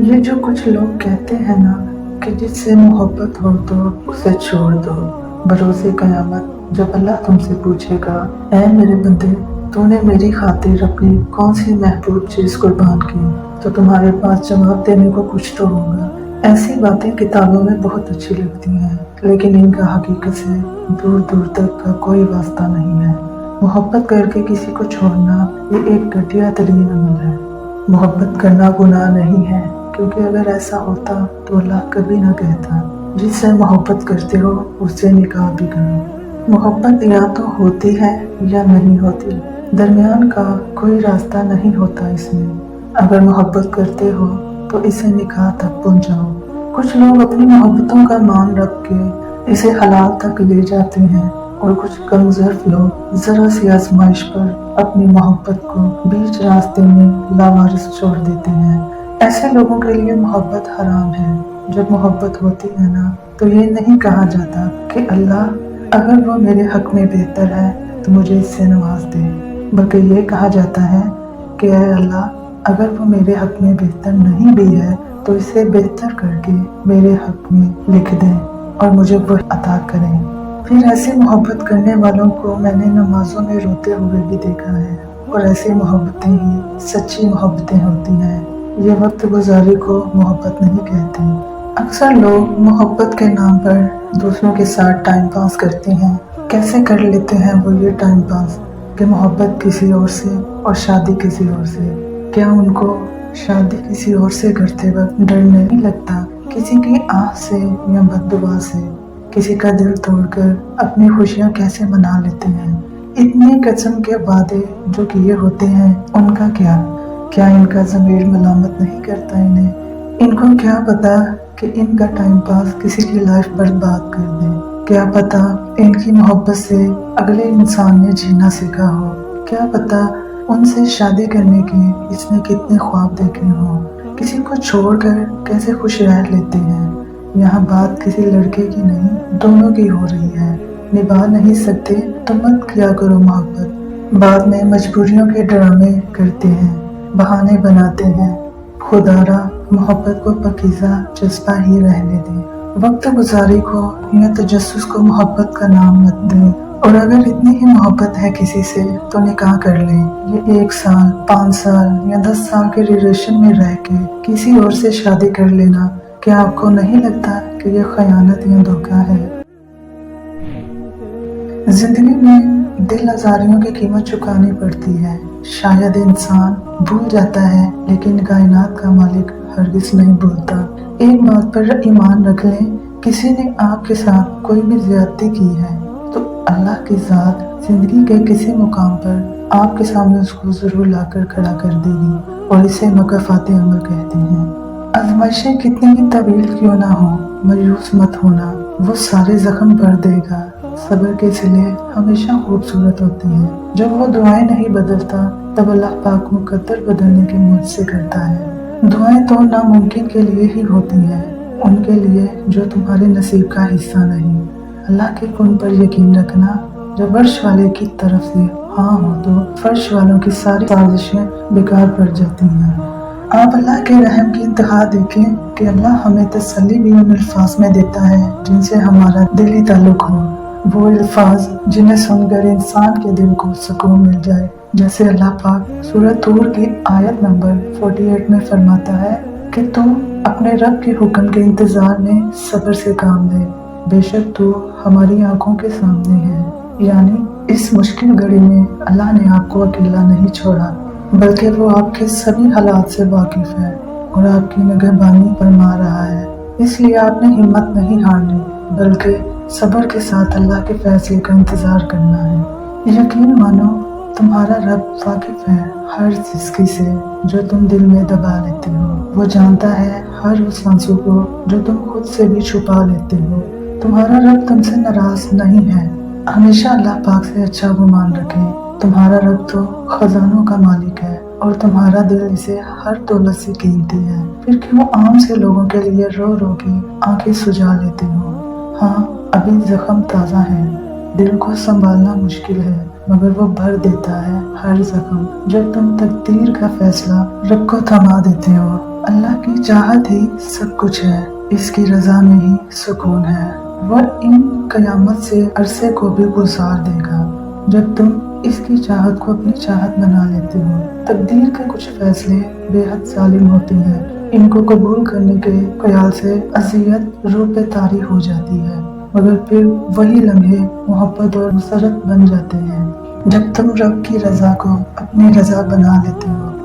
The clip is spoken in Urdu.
یہ جو کچھ لوگ کہتے ہیں نا کہ جس سے محبت ہو تو اسے چھوڑ دو، بروز قیامت جب اللہ تم سے پوچھے گا اے میرے بندے تو نے میری خاطر اپنی کون سی محبوب چیز قربان کی، تو تمہارے پاس جواب دینے کو کچھ تو ہوگا۔ ایسی باتیں کتابوں میں بہت اچھی لگتی ہیں، لیکن ان کا حقیقت سے دور دور تک کا کوئی واسطہ نہیں ہے۔ محبت کر کے کسی کو چھوڑنا یہ ایک گھٹیا ترین عمل ہے۔ محبت کرنا گناہ نہیں ہے، کیونکہ اگر ایسا ہوتا تو اللہ کبھی نہ کہتا جس سے محبت کرتے ہو اس سے نکاح بھی کرو۔ محبت یا تو ہوتی ہے یا نہیں ہوتی، درمیان کا کوئی راستہ نہیں ہوتا اس میں۔ اگر محبت کرتے ہو تو اسے نکاح تک پہنچاؤ۔ کچھ لوگ اپنی محبتوں کا مان رکھ کے اسے حلال تک لے جاتے ہیں، اور کچھ کم ظرف لوگ ذرا سی آزمائش پر اپنی محبت کو بیچ راستے میں لاوارث چھوڑ دیتے ہیں۔ ایسے لوگوں کے لیے محبت حرام ہے۔ جب محبت ہوتی ہے نا تو یہ نہیں کہا جاتا کہ اللہ اگر وہ میرے حق میں بہتر ہے تو مجھے اس سے نواز دے، بلکہ یہ کہا جاتا ہے کہ اے اللہ اگر وہ میرے حق میں بہتر نہیں بھی ہے تو اسے بہتر کر کے میرے حق میں لکھ دیں اور مجھے وہ عطا کریں۔ پھر ایسی محبت کرنے والوں کو میں نے نمازوں میں روتے ہوئے بھی دیکھا ہے، اور ایسی محبتیں ہی سچی محبتیں ہوتی ہیں۔ یہ وقت گزاری کو محبت نہیں کہتے۔ اکثر لوگ محبت کے نام پر دوسروں کے ساتھ ٹائم پاس کرتے ہیں۔ کیسے کر لیتے ہیں وہ یہ ٹائم پاس کہ محبت کسی اور سے اور شادی کسی اور سے؟ کیا ان کو شادی کسی اور سے کرتے وقت ڈر نہیں لگتا کسی کی آہ سے یا بد دعا سے؟ کسی کا دل توڑ کر اپنی خوشیاں کیسے منا لیتے ہیں؟ اتنی قسم کے وعدے جو کیے ہوتے ہیں ان کا کیا ان کا ضمیر ملامت نہیں کرتا انہیں؟ ان کو کیا پتا کہ ان کا ٹائم پاس کسی کی لائف برباد کر دے؟ کیا پتا ان کی محبت سے اگلے انسان نے جینا سیکھا ہو؟ کیا پتا ان سے شادی کرنے کے اس نے کتنے خواب دیکھے ہوں؟ کسی کو چھوڑ کر کیسے خوش رہ لیتے ہیں؟ یہاں بات کسی لڑکے کی نہیں، دونوں کی ہو رہی ہے۔ نبھا نہیں سکتے تو مت کیا کرو محبت۔ بعد میں مجبوریوں کے ڈرامے کرتے ہیں، بہانے بناتے ہیں۔ خدارا محبت کو پاکیزہ جذبہ ہی رہنے دیں۔ وقت گزاری کو یا تجسس کو محبت کا نام مت دیں، اور اگر اتنی ہی محبت ہے کسی سے تو نکاح کر لیں۔ یہ 1 سال 5 سال یا 10 سال کے ریلیشن میں رہ کے کسی اور سے شادی کر لینا، کیا آپ کو نہیں لگتا کہ یہ خیانت یا دھوکہ ہے؟ زندگی میں دل آزاریوں کی قیمت چکانی پڑتی ہے۔ شاید انسان بھول جاتا ہے لیکن کائنات کا مالک ہرگز نہیں بھولتا۔ ایک بات پر ایمان رکھ لیں، کسی نے آپ کے ساتھ کوئی بھی زیادتی کی ہے تو اللہ کی ذات زندگی کے کسی مقام پر آپ کے سامنے اس کو ضرور لا کر کھڑا کر دے گی، اور اسے مکافات عمل کہتے ہیں۔ آزمائشیں کتنی ہی طویل کیوں نہ ہوں، مایوس مت ہونا، وہ سارے زخم بھر دے گا۔ صبر کے صلے ہمیشہ خوبصورت ہوتے ہیں۔ جب وہ دعائیں نہیں بدلتا تب اللہ پاک مقدر بدلنے کے معجزے کرتا ہے۔ دعائیں تو ناممکن کے لیے ہی ہوتی ہیں، ان کے لیے جو تمہارے نصیب کا حصہ نہیں۔ اللہ کے کن پر یقین رکھنا، جب عرش والے کی طرف سے ہاں ہو تو فرش والوں کی ساری سازشیں بیکار پڑ جاتی ہیں۔ آپ اللہ کے رحم کی انتہا دیکھیں کہ اللہ ہمیں تسلی بھی ان الفاظ میں دیتا ہے جن سے ہمارا دلی تعلق ہو، وہ الفاظ جنہیں سن کر انسان کے دل کو سکون مل جائے۔ جیسے اللہ پاک سورہ طور کی آیت نمبر 48 میں فرماتا ہے کہ تو اپنے رب کے حکم کے انتظار میں صبر سے کام لے، بے شک تو ہماری آنکھوں کے سامنے ہے۔ یعنی اس مشکل گھڑی میں اللہ نے آپ کو اکیلا نہیں چھوڑا، بلکہ وہ آپ کے سبھی حالات سے واقف ہے اور آپ کی نگہبانی فرما رہا ہے۔ اس لیے آپ نے ہمت نہیں ہارنی، بلکہ صبر کے ساتھ اللہ کے فیصلے کا انتظار کرنا ہے۔ یقین مانو تمہارا رب واقف ہے ہر چیز سے جو تم دل میں دبا لیتے ہو۔ وہ جانتا ہے ہر اس آنسو کو جو تم خود سے بھی چھپا لیتے ہو۔ تمہارا رب تم سے ناراض نہیں ہے۔ ہمیشہ اللہ پاک سے اچھا گمان رکھیں۔ تمہارا رب تو خزانوں کا مالک ہے اور تمہارا دل اسے ہر دولت سے قیمتی ہے۔ پھر کیوں عام سے لوگوں کے لیے رو رو کے آنکھیں سجا لیتے ہو؟ ہاں ابھی زخم تازہ ہے، دل کو سنبھالنا مشکل ہے، مگر وہ بھر دیتا ہے ہر زخم جب تم تقدیر کا فیصلہ رب کو تھما دیتے ہو۔ اللہ کی چاہت ہی سب کچھ ہے، اس کی رضا میں ہی سکون ہے۔ وہ ان قیامت سے عرصے کو بھی گزار دے گا۔ جب تم اس کی چاہت کو اپنی چاہت بنا لیتے ہو، تقدیر کے کچھ فیصلے بے حد ظالم ہوتے ہیں، ان کو قبول کرنے کے خیال سے اذیت روح پہ طاری ہو جاتی ہے، مگر پھر وہی لمحے محبت اور مسرت بن جاتے ہیں۔ جب تم رب کی رضا کو اپنی رضا بنا لیتے ہو